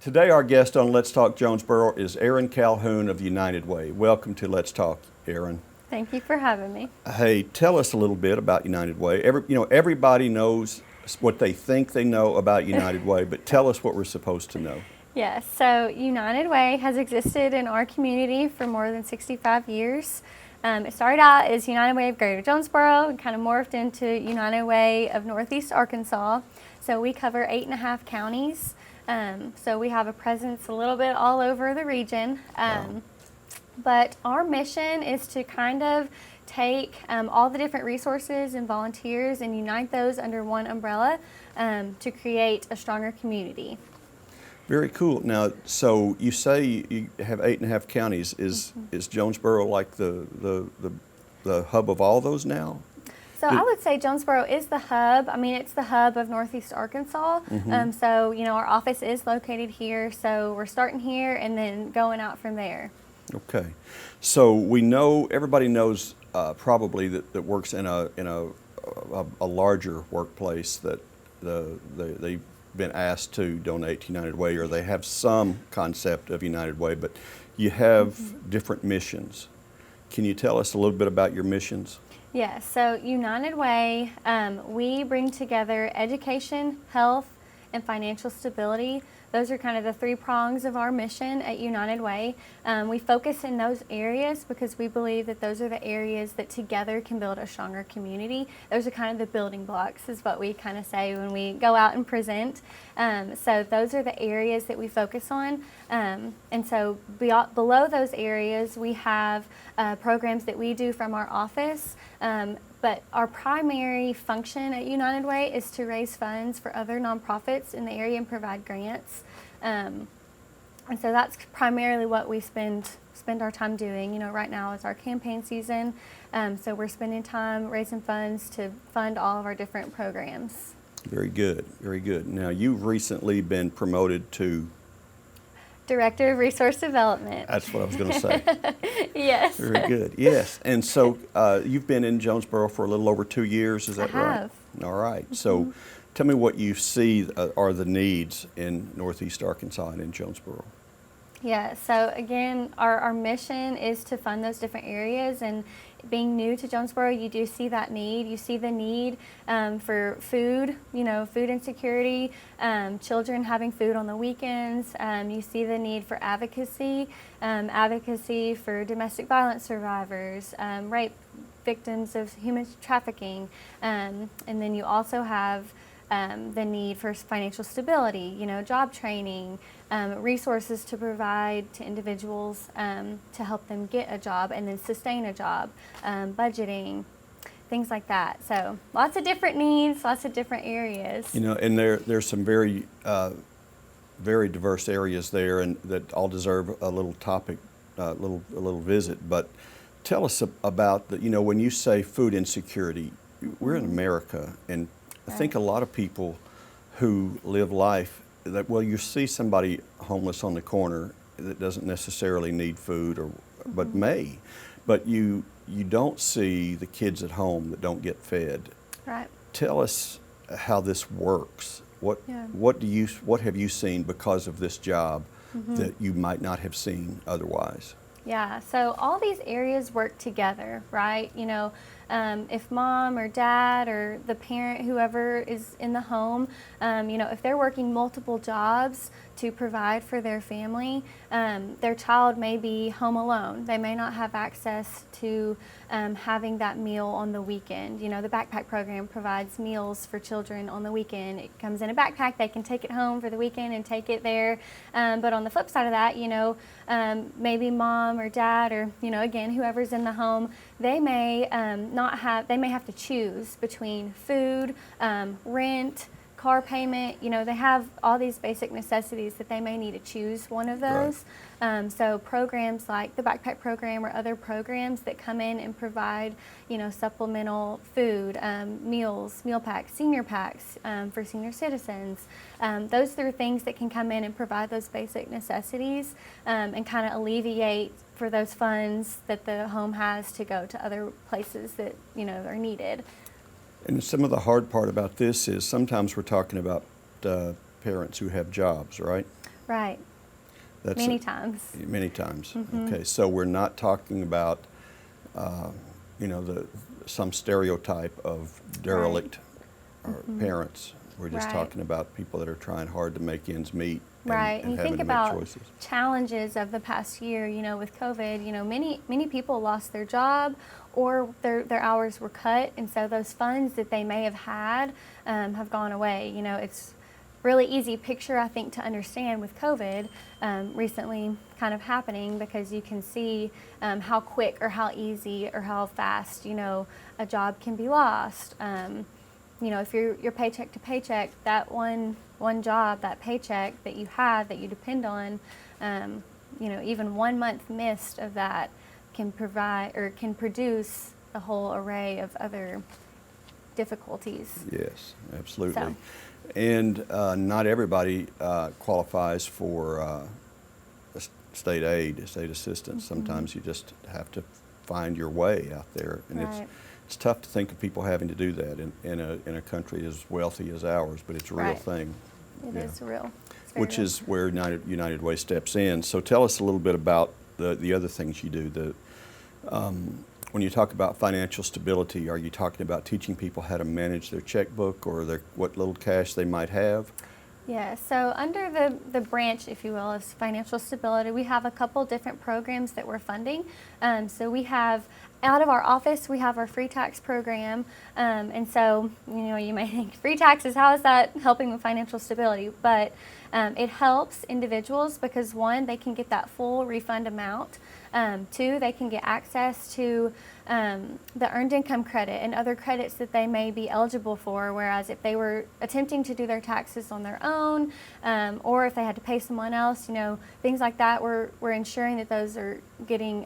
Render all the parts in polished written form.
Today our guest on Let's Talk Jonesboro is Erin Calhoun of United Way. Welcome to Let's Talk, Erin. Thank you for having me. Hey, tell us a little bit about United Way. Everybody knows what they think they know about United Way, but tell us what we're supposed to know. Yes, so United Way has existed in our community for more than 65 years. It started out as United Way of Greater Jonesboro and kind of morphed into United Way of Northeast Arkansas. So we cover 8.5 counties. So we have a presence a little bit all over the region. Wow. But our mission is to kind of take all the different resources and volunteers and unite those under one umbrella to create a stronger community. Very cool. Now, so you say you have 8.5 counties. Is Jonesboro like the hub of all those now? So I would say Jonesboro is the hub. I mean, it's the hub of Northeast Arkansas. So, our office is located here. So we're starting here and then going out from there. Okay. So we know, everybody knows probably that works in a larger workplace that they've been asked to donate to United Way, or they have some concept of United Way, but you have different missions. Can you tell us a little bit about your missions? Yes, so United Way, we bring together education, health, and financial stability. Those are kind of the 3 prongs of our mission at United Way. We focus in those areas because we believe that those are the areas that together can build a stronger community. Those are kind of the building blocks, is what we kind of say when we go out and present. So those are the areas that we focus on. And so below those areas, we have programs that we do from our office. But our primary function at United Way is to raise funds for other nonprofits in the area and provide grants. And so that's primarily what we spend our time doing. Right now is our campaign season, so we're spending time raising funds to fund all of our different programs. Very good, very good. Now, you've recently been promoted to Director of Resource Development. That's what I was going to say. Yes. Very good. Yes. And so you've been in Jonesboro for a little over 2 years, is that right? I have. All right. So tell me what you see are the needs in Northeast Arkansas and in Jonesboro. Yeah, so again, our mission is to fund those different areas, and being new to Jonesboro, you do see that need. You see the need for food, food insecurity, children having food on the weekends. You see the need for advocacy for domestic violence survivors, rape victims of human trafficking, and then you also have the need for financial stability, job training, resources to provide to individuals to help them get a job and then sustain a job, budgeting, things like that. So lots of different needs, lots of different areas. And there's some very diverse areas there, and that all deserve a little topic, a little visit. But tell us about when you say food insecurity, we're in America, and I think a lot of people who live life you see somebody homeless on the corner that doesn't necessarily need food but may, but you don't see the kids at home that don't get fed. Right. Tell us how this works. What have you seen because of this job that you might not have seen otherwise? Yeah, so all these areas work together, right? If mom or dad or the parent, whoever is in the home, if they're working multiple jobs to provide for their family, their child may be home alone. They may not have access to having that meal on the weekend. The backpack program provides meals for children on the weekend. It comes in a backpack. They can take it home for the weekend and take it there. But on the flip side of that, maybe mom or dad or, again, whoever's in the home, they may they may have to choose between food, rent, car payment. They have all these basic necessities that they may need to choose one of those. Right. So programs like the backpack program or other programs that come in and provide, supplemental food, meals, meal packs, senior packs for senior citizens. Those are things that can come in and provide those basic necessities and kind of alleviate for those funds that the home has to go to other places that, are needed. And some of the hard part about this is sometimes we're talking about parents who have jobs, right? Right. That's Many it. times. Many times. Mm-hmm. Okay, so we're not talking about, some stereotype of derelict or parents. We're just Right. talking about people that are trying hard to make ends meet Right, and you having think to make about choices. challenges of the past year, with COVID, many people lost their job or their hours were cut, and so those funds that they may have had have gone away. It's really easy picture, I think, to understand with COVID recently kind of happening, because you can see how quick or how easy or how fast, a job can be lost. If you're paycheck to paycheck, that one job, that paycheck that you have, that you depend on, even 1 month missed of that can provide or can produce a whole array of other difficulties. Yes, absolutely. So. And not everybody qualifies for state aid, state assistance. Sometimes you just have to find your way out there, and Right. it's tough to think of people having to do that in a country as wealthy as ours, but it's a real Right. thing. It Yeah. is real. It's very Which real. is where United Way steps in. So tell us a little bit about the other things you do. When you talk about financial stability, are you talking about teaching people how to manage their checkbook or what little cash they might have? Yeah, so under the branch, if you will, of financial stability, we have a couple different programs that we're funding. So we have, out of our office, we have our free tax program. And so, you may think, free taxes, how is that helping with financial stability? But it helps individuals because, one, they can get that full refund amount. Two, they can get access to the earned income credit and other credits that they may be eligible for, whereas if they were attempting to do their taxes on their own, or if they had to pay someone else, things like that, we're ensuring that those are getting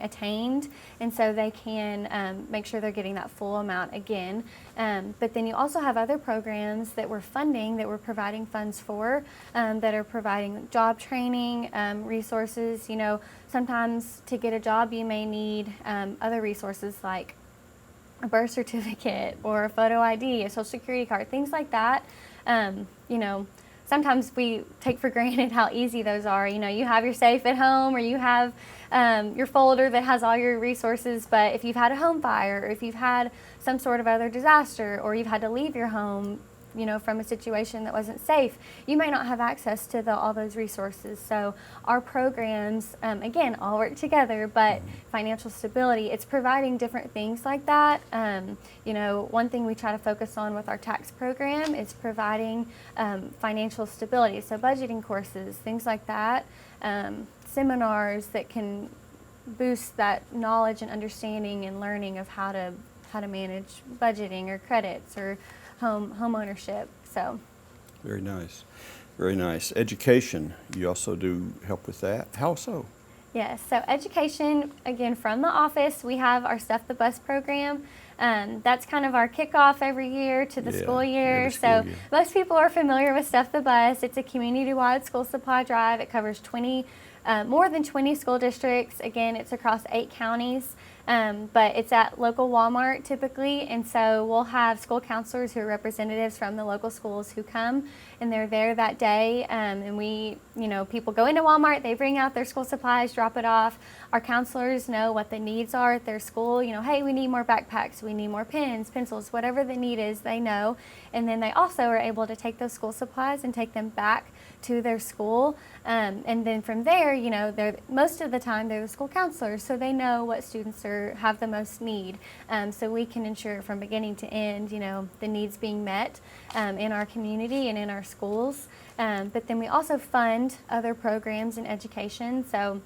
attained, and so they can make sure they're getting that full amount again. But then you also have other programs that we're funding, that we're providing funds for, that are providing job training, resources. Sometimes to get a job you may need other resources like a birth certificate or a photo ID, a social security card, things like that. Sometimes we take for granted how easy those are. You have your safe at home, or you have your folder that has all your resources, but if you've had a home fire, or if you've had some sort of other disaster, or you've had to leave your home, from a situation that wasn't safe, you may not have access to all those resources. So our programs, again, all work together, but financial stability, it's providing different things like that. One thing we try to focus on with our tax program is providing financial stability. So budgeting courses, things like that, seminars that can boost that knowledge and understanding and learning of how to manage budgeting or credits or home ownership. So Very nice. Very nice. Education, you also do help with that. How so? yes, so education, again, from the office, we have our Stuff the Bus program. That's kind of our kickoff every year to the Yeah, school year. every school So year. most people are familiar with Stuff the Bus. It's a community-wide school supply drive. It covers more than 20 school districts. Again, it's across 8 counties. But it's at local Walmart typically, and so we'll have school counselors who are representatives from the local schools who come, and they're there that day. And we, people go into Walmart, they bring out their school supplies, drop it off. Our counselors know what the needs are at their school. Hey, we need more backpacks, we need more pens, pencils, whatever the need is, they know. And then they also are able to take those school supplies and take them back to their school. And then from there, most of the time they're the school counselors, so they know what students have the most need. So we can ensure from beginning to end, the needs being met in our community and in our schools. But then we also fund other programs in education. So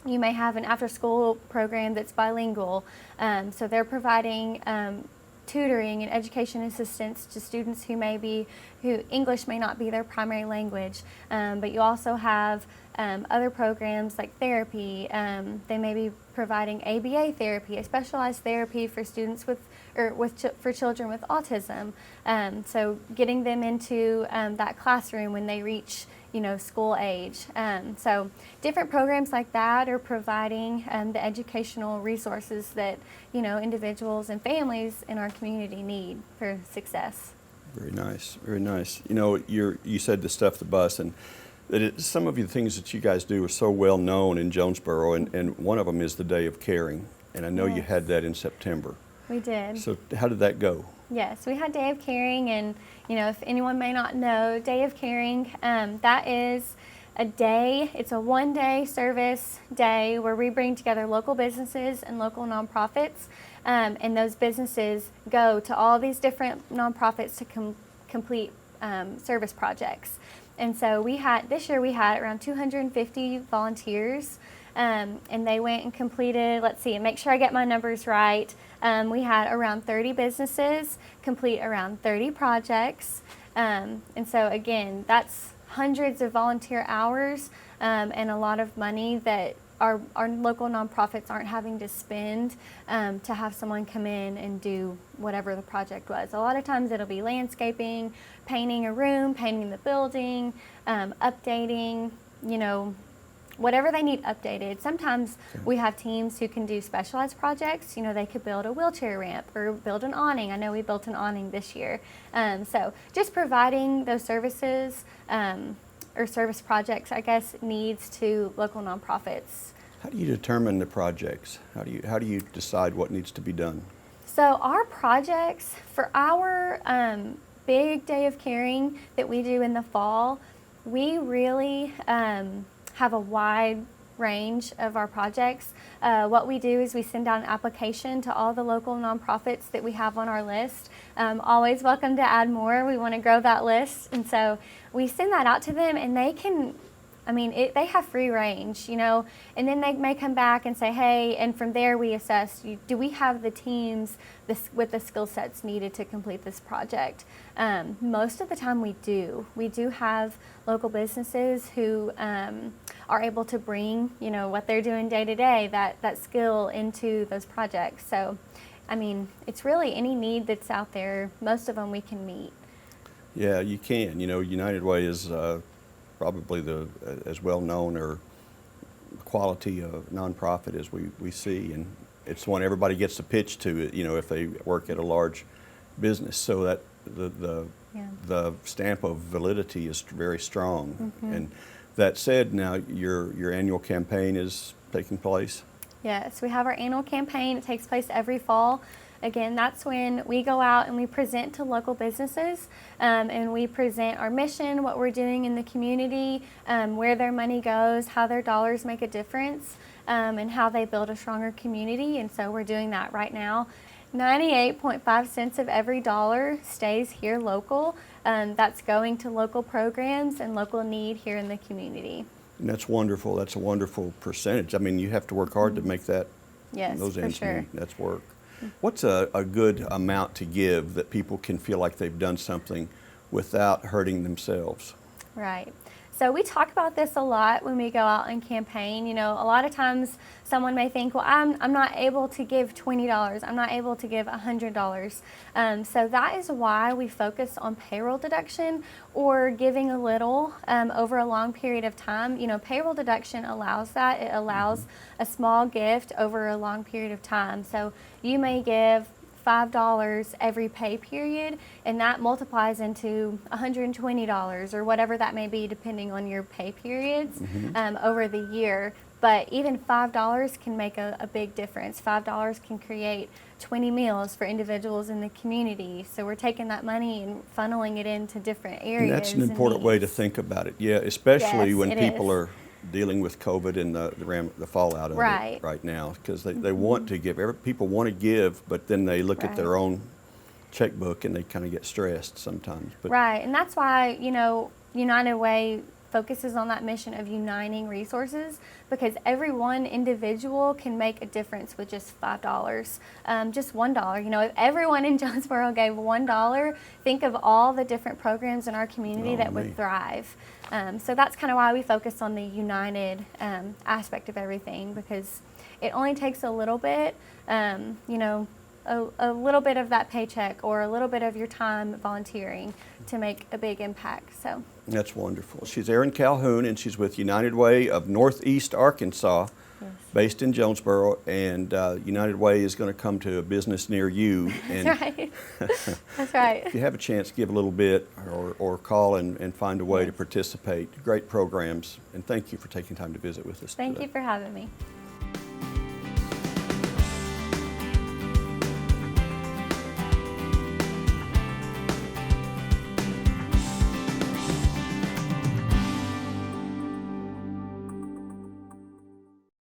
you may have an after-school program that's bilingual. So they're providing tutoring and education assistance to students who English may not be their primary language. But you also have other programs like therapy. They may be providing ABA therapy, a specialized therapy for students for children with autism. So getting them into that classroom when they reach school age. So different programs like that are providing the educational resources that individuals and families in our community need for success. Very nice, very nice. You know, you said the Stuff the Bus, and some of the things that you guys do are so well known in Jonesboro, and one of them is the Day of Caring, and I know you Yes. had that in September. We did. So how did that go? Yes, we had Day of Caring, and if anyone may not know, Day of Caring, that is a day. It's a one-day service day where we bring together local businesses and local nonprofits, and those businesses go to all these different nonprofits to complete service projects. And so this year we had around 250 volunteers, and they went and completed, let's see, and make sure I get my numbers right. We had around 30 businesses complete around 30 projects. And so again, that's hundreds of volunteer hours, and a lot of money that our local nonprofits aren't having to spend to have someone come in and do whatever the project was. A lot of times it'll be landscaping, painting a room, painting the building, updating, whatever they need updated. Sometimes we have teams who can do specialized projects. They could build a wheelchair ramp or build an awning. I know we built an awning this year. So just providing those services or service projects, I guess, needs to local nonprofits. How do you determine the projects? How do you decide what needs to be done? So our projects for our big Day of Caring that we do in the fall, we really have a wide range of our projects. What we do is we send out an application to all the local nonprofits that we have on our list. Always welcome to add more. We want to grow that list. And so we send that out to them, and they can, they have free range, and then they may come back and say, hey, and from there we assess, do we have the teams with the skill sets needed to complete this project? Most of the time we do. We do have local businesses who are able to bring, what they're doing day to day, that skill into those projects. So, it's really any need that's out there, most of them we can meet. Yeah, you can. United Way is probably as well known or quality nonprofit as we see, and it's one everybody gets to pitch to. If they work at a large business, so that the stamp of validity is very strong. Mm-hmm. And that said, now your annual campaign is taking place. Yes, we have our annual campaign. It takes place every fall. Again, that's when we go out and we present to local businesses, and we present our mission, what we're doing in the community, where their money goes, how their dollars make a difference, and how they build a stronger community. And so we're doing that right now. 98.5 cents of every dollar stays here local. That's going to local programs and local need here in the community. And that's wonderful. That's a wonderful percentage. You have to work hard to make that. Yes, those for ends sure. meet. That's work. What's a good amount to give that people can feel like they've done something without hurting themselves? Right. So we talk about this a lot when we go out and campaign. A lot of times someone may think, well, I'm not able to give $20. I'm not able to give $100. So that is why we focus on payroll deduction or giving a little over a long period of time. Payroll deduction allows that. It allows a small gift over a long period of time. So you may give $5 every pay period, and that multiplies into $120 or whatever that may be depending on your pay periods over the year. But even $5 can make a big difference. $5 can create 20 meals for individuals in the community. So we're taking that money and funneling it into different areas. And that's an important way to think about it. Yeah, especially Yes, when it people is. are dealing with COVID and the fallout of Right. it right now, because they want to give. People want to give, but then they look at their own checkbook and they kind of get stressed sometimes. But right, and that's why United Way focuses on that mission of uniting resources, because every one individual can make a difference with just $5, just $1. If everyone in Jonesboro gave $1, think of all the different programs in our community that would thrive. So that's kind of why we focus on the united aspect of everything, because it only takes a little bit, a little bit of that paycheck or a little bit of your time volunteering to make a big impact. So that's wonderful. She's Erin Calhoun, and she's with United Way of Northeast Arkansas. yes. based in Jonesboro, and United Way is going to come to a business near you. And That's right. That's right. if you have a chance, give a little bit or call and find a way to Yes. participate. Great programs, and thank you for taking time to visit with us Thank today. you for having me.